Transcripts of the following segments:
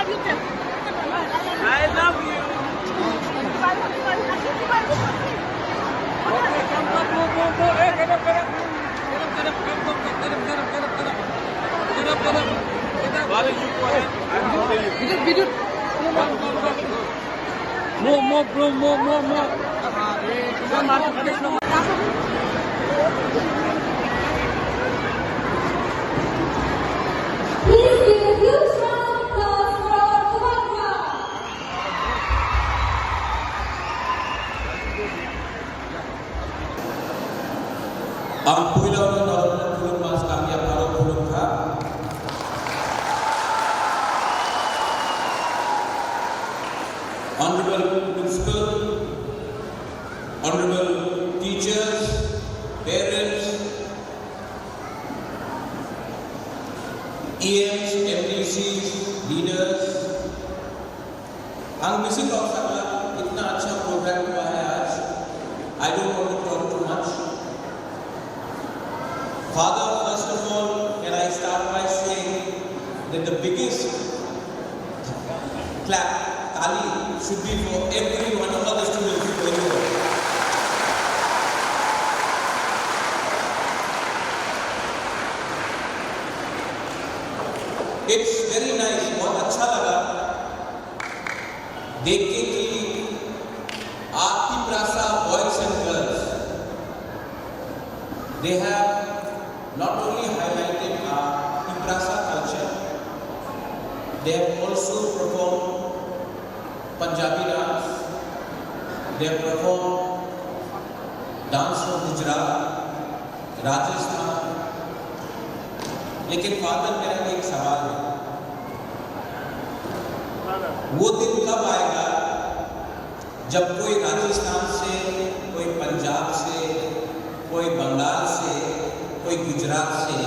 I love you. Okay, come, go. Hey, get up. Come. Get up. Bala, you go ahead. I'm holding you. Come. More, bro, more. Please give a huge round of applause for Kubanga. Ang puilaw na naroon ng tulong mas kami ang araw tulong ka. Honorable Principal, Honorable Teachers, Parents, EMs, MDCs, Leaders, ang music of Sakla, itna अच्छा program हुआ है आज. I don't want to talk too much. Father, first of all, can I start by saying that the biggest clap, tali, should be for every one of the students who are here. It's very nice, बहुत अच्छा लगा देख के कि आरती Prasa boys and girls, they have not only highlighted our Tiprasa culture, they have also performed Punjabi dance, they have performed dance from Gujarat, Rajasthan. लेकिन father मेरा एक सवाल है, वो दिन कब आएगा जब कोई राजस्थान से, कोई पंजाब से, कोई बंगाल से, कोई गुजरात से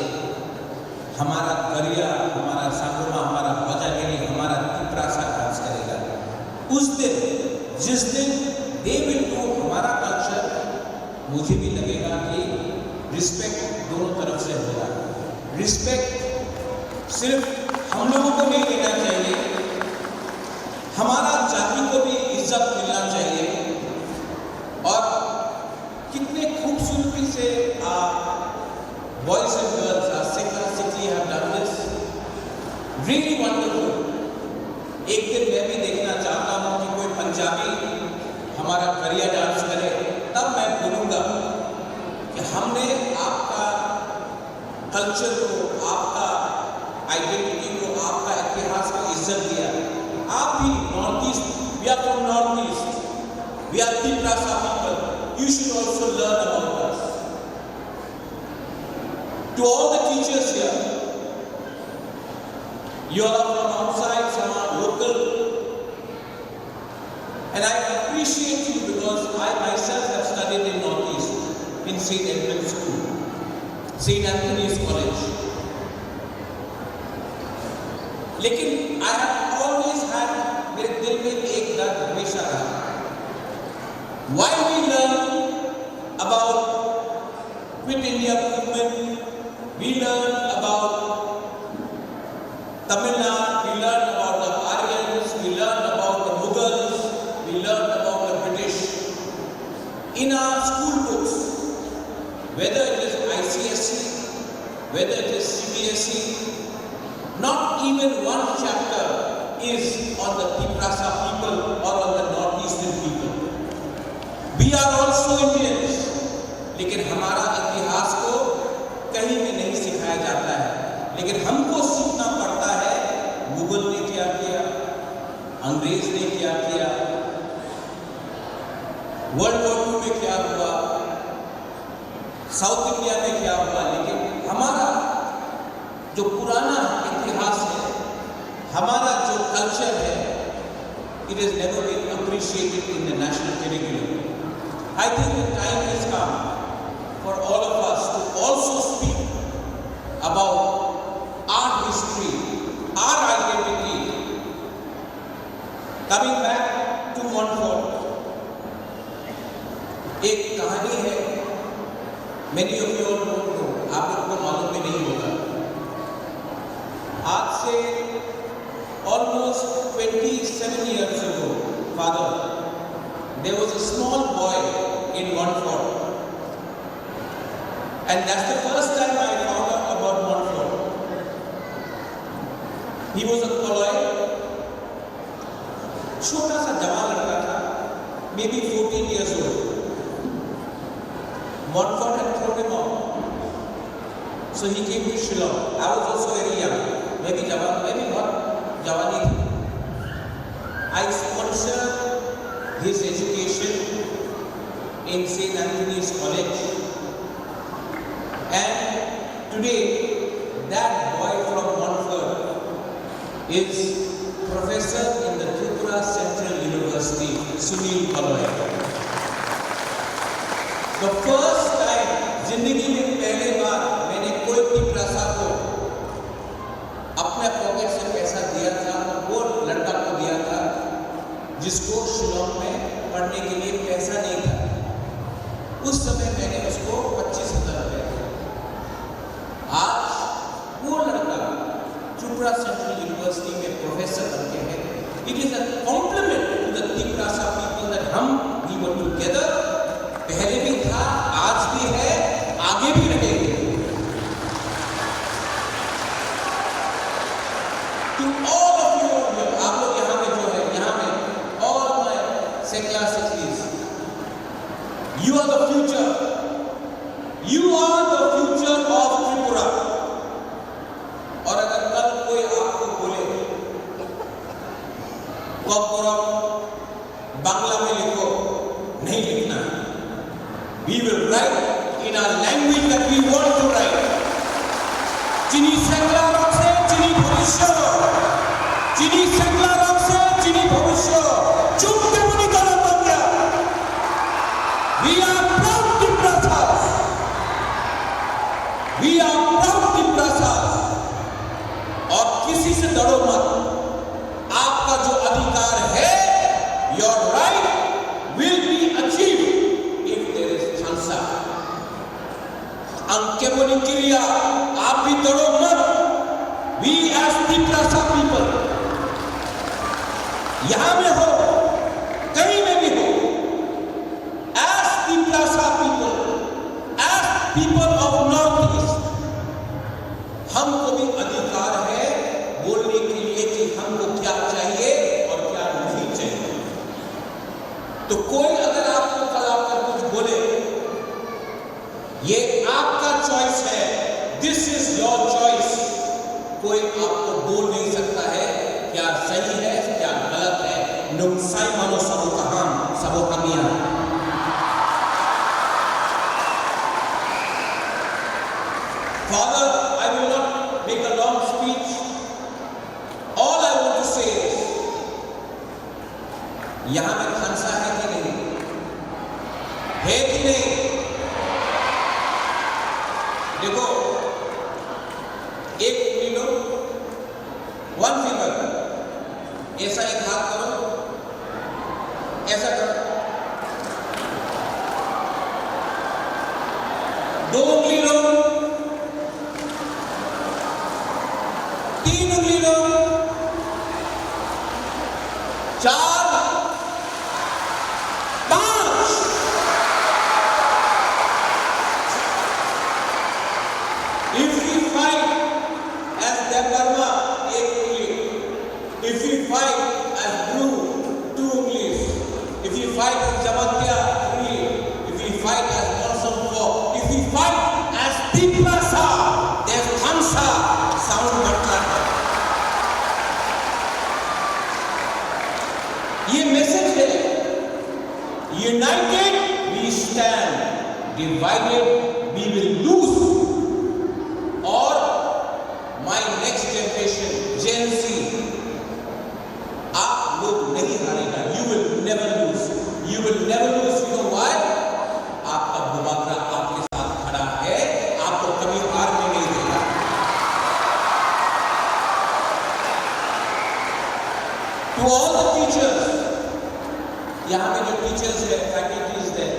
हमारा गरिया, हमारा सांगोमा, हमारा भोजागिरी, हमारा तिप्रासा डांस करेगा. उस दिन, जिस दिन दे विल डू हमारा कल्चर, मुझे भी लगेगा कि रिस्पेक्ट दोनों तरफ से होगा. रिस्पेक्ट सिर्फ हम लोगों को नहीं देना चाहिए, हमारा जाति को भी इज्जत मिलना चाहिए. और कितने खूबसूरती से boys and girls, our Sikha city have done this. Really wonderful. एक दिन मैं भी देखना चाहता हूँ कि कोई पंजाबी हमारा गरिया डांस करे, तब मैं बोलूँगा कि हमने आपका कल्चर को, आपका आइडेंटिटी को, आपका इतिहास को इज्जत दिया. आप भी north east, we are from north east, we are Tiprasa people, you should also learn about us. To all the teachers here, you all are from outside, some are local, and I appreciate you because I myself have studied in North East in St. Edmund's School, St. Anthony's College. लेकिन I have always had, मेरे दिल में एक डर हमेशा रहा. Why we learn about Quit India movement, we learn about Tamil Nadu, we learn about the Aryans, we learn about the Mughals, we learn about the British. In our school books, whether it is ICSE, whether it is CBSE, not even one chapter is on the Tiprasa people or on the northeastern people. We are also Indians, लेकिन हमारा इतिहास को कहीं भी नहीं सिखाया जाता है. लेकिन हमको सीखना पड़ता है मुगल ने क्या किया, अंग्रेज ने क्या किया, वर्ल्ड वॉर 2 में क्या हुआ, साउथ इंडिया में क्या हुआ. लेकिन हमारा जो पुराना इतिहास है, हमारा जो कल्चर है, it has never been appreciated in the national curriculum. I think the time has come for all of us to also speak about our history, our identity. Coming back to Montfort, एक कहानी है, many of you all don't know, आप लोगों को मालूम भी नहीं होगा. आज से almost 27 years ago, Father, there was a small boy in Montfort. And that's the first time I found out about Montfort. He was a colloid, छोटा सा जवान लड़का था, maybe 14 years old. Montfort had thrown him out. So he came to Shillong. I was also very young, maybe not jawani thi. I sponsored his education in St. Anthony's College. And today, that boy from Montfort is professor in the Tripura Central University, Sunil Paloi. The first time, जिंदगी में पहले बार मैंने कोई तिपरासा को अपने pocket से पैसा दिया था, वो लड़का को दिया था जिसको शिलोंग में पढ़ने के लिए पैसा नहीं था। उस समय मैंने उसको 25,000 रुपए दिए। आज वो लड़का त्रिपुरा सेंट्रल यूनिवर्सिटी में प्रोफेसर बनते हैं। It is a compliment to the Tiprasa people that हम वी वर टुगेदर, पहले भी था, आज भी है, आगे भी रहेंगे। To all of you over here, आप लोग यहाँ में जो है, यहाँ में all my Sekla Siklis, you are the future. You are the future of Tripura. और अगर कल कोई आपको बोले कॉर्पोरम बांग्ला में लिखो, नहीं लिखना। We will write in our language that we want to write. चिनी सेंगला रॉक से चिनी भविष्य, चिनी सेंगला रॉक से चिनी भविष्य, चुप के मुनि कला बन गया। We are proud Tiprasas. We are proud Tiprasas. और किसी से डरो मत। आपका जो अधिकार है, your right will be achieved if there is chansa. अंके बोली क्रिया, आप भी डरो मत। We as Tiprasa people, यहां में हो, कहीं में भी हो, as Tiprasa people, as people of Northeast, हमको भी अधिकार है बोलने के लिए कि हमको क्या चाहिए और क्या नहीं चाहिए। तो कोई अगर आपको कल आकर कुछ बोले, ये आपका चॉइस है, दिस इज योर चॉइस। कोई आपको बोल नहीं सकता है क्या सही है क्या गलत है। नुक्साई मानो सबो कहाम सबो कमियां। Father, I will not make a long speech. All I want to say is, यहां में खानसा है कि नहीं? है कि नहीं? देखो, एक उंगली लो, वन फिंगर, ऐसा एक हाथ करो, ऐसा करो, दो उंगली लो, तीन उंगली लो, चार, पांच। If we fight as Debarma, एक उंगली. If we fight as Dhruv, two unglies. If we fight as Jamatya, three. If we fight as Monsum, four. If we fight as Tiprasa, there's Khamsa, sound बढ़ता है। ये message है, United we stand, divided we will lose. और my next generation, Gen Z, आप लोग नहीं हारेगा। You will never lose. You will never lose. You know why? आपका बुबाकरा आपके साथ खड़ा है, आपको कभी हारने नहीं देगा। To all the teachers, यहाँ पे जो टीचर्स है, फैकल्टीज है,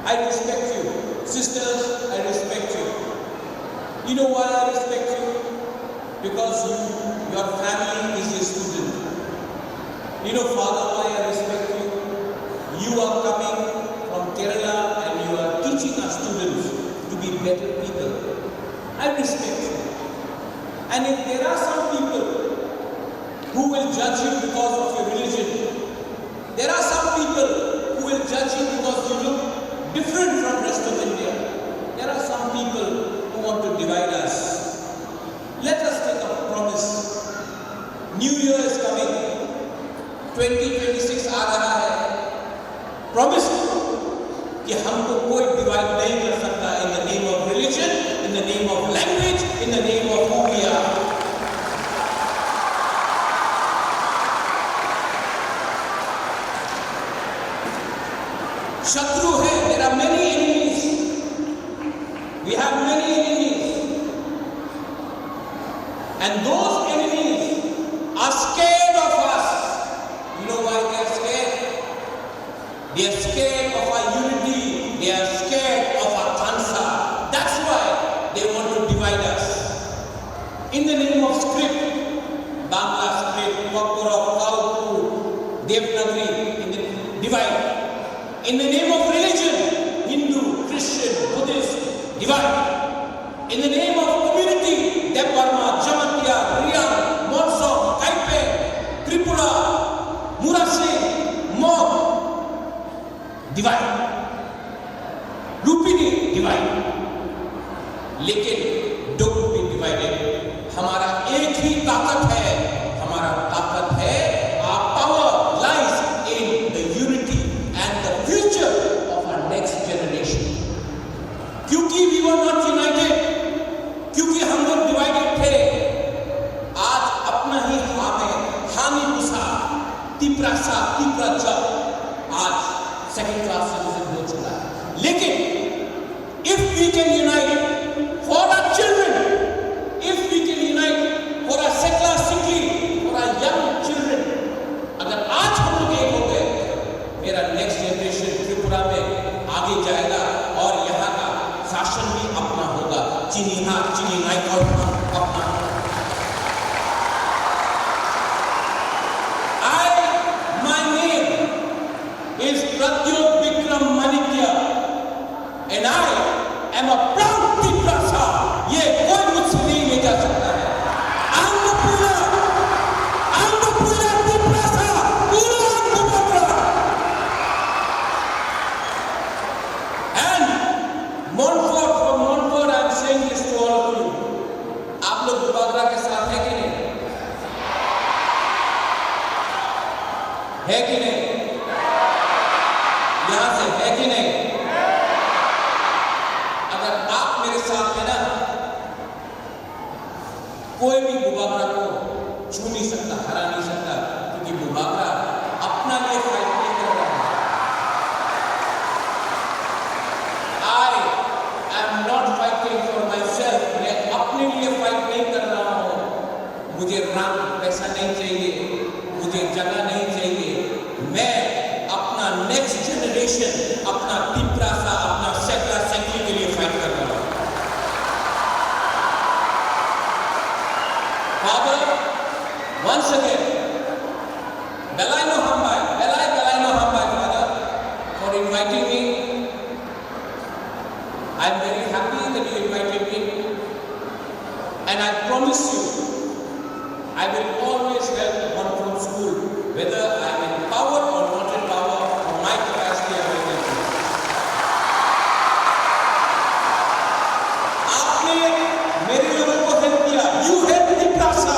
I respect you. Sisters, I respect you. You know why I respect you? Because you your family is a student. You know, Father, why I respect you? You are coming from Kerala and you are teaching our students to be better people. I respect you. And if there are some people who will judge you because of your religion, there are some people who will judge you because you look different from rest of India. There are some people who want to divide us. Let us take a promise. New Year is coming. 2026 आ रहा है. Promise कि हमको कोई divide नहीं कर सकता in the name of religion, in the name of language, in the name of who we are. शत्रु है. There are many enemies. We have many enemies. And those enemies are scared of us. You know why they are scared? They are scared of our unity. They are scared of our Khansa. That's why they want to divide us. In the name of script, Bangla script, Wakura, Kaupur, Devnagari, divide. In the name of religion, Hindu, Christian, Buddhist, divide. In the name of community, Debarma, Jamatia, Riyam, Monsong, Kaipe, Tripura, Murasi, Mob, divide. Rupini, divide. लेकिन don't be divided. हमारा एक ही ताकत है. हमारा ताकत है. Our power lies in the unity and the future of our next generation. क्योंकि we were not united, क्योंकि हम लोग divided थे, आज अपना ही हानि पुसा, तिपरासा, तिपराचा, आज second class citizen हो चुका है. लेकिन if we can unite for our children, if we can unite for our secular city, for our young children, अगर आज हम लोग एक हो गए, मेरा next generation त्रिपुरा में आगे जाएगा और यहाँ का शासन भी अपना होगा. चीनी हाथ, चीनी नाइक और अपना. My name is Pradyot Vikram Manikya and I am a proud Tiprasa. ये कोई मुझसे नहीं ले जा सकता है. I'm the Tiprasa. And Montfort, from Montfort, I am saying this to all of you. आप लोग बुबागरा के साथ है कि नहीं? है कि नहीं? यहाँ से है कि नहीं? अगर आप मेरे साथ हैं ना, कोई भी बुबागरा को छू नहीं सकता, हरा नहीं सकता, क्योंकि बुबागरा अपना लिए फाइट नहीं कर रहा है. I am not fighting for myself. मैं अपने लिए फाइट नहीं कर रहा हूँ. मुझे रंग पैसा नहीं चाहिए, मुझे जगह नहीं चाहिए. मैं अपना नेक्स्ट जनरेशन, अपना तिपरासा, अपना सेक्युलर सेक्युलर के लिए फाइट कर रहा हूँ. Father, once again, Belai no Hambai, Father, for inviting me. I am very happy that you invited me, and I promise you, I will always help one from school, whether I am in power or not in power, or my capacity I will help you. आपने मेरे लोगों को help किया. You help Tiprasa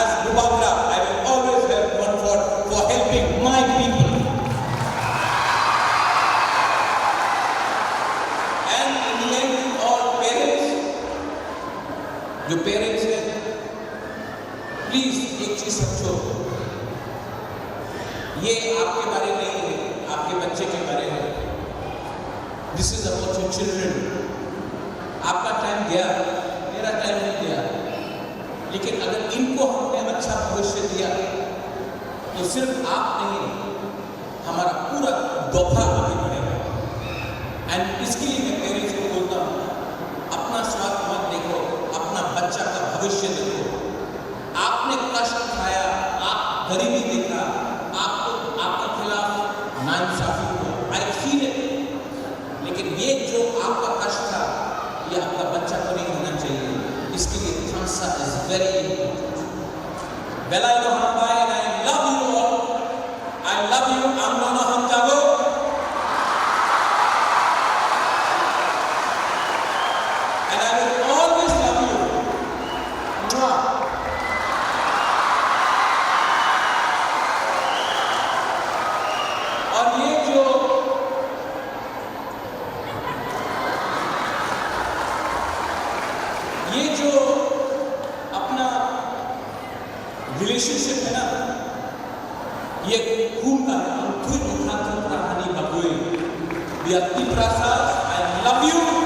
as Bubagra. I will always help Montfort for helping my people. And in the end, all parents, जो parents हैं, please एक चीज समझो. ये आपके बारे में नहीं है, आपके बच्चे के बारे में. This is about your children. आपका टाइम गया, मेरा टाइम नहीं गया, लेकिन अगर इनको हमने अच्छा भविष्य दिया तो सिर्फ आप नहीं, हमारा पूरा दौफा आगे बढ़ेगा. एंड इसके लिए मैं पेरेंट्स को बोलता हूँ, अपना स्वार्थ मत देखो, अपना बच्चा का भविष्य देखो. आपने गरीबी देखा, आपके खिलाफ नाइंसाफी को, आई फील इट। लेकिन ये जो आपका कष्ट था, ये आपका बच्चा को नहीं होना चाहिए। इसके लिए खांसा इज वेरी इंपॉर्टेंट। बेला इलोहाम bye and I love you all. I love you. आम दोनों हम जागो। And I will always love you. Mwah. और ये जो अपना रिलेशनशिप है ना, ये खून का है। हम खुद उठा कहानी बबुए। I love you.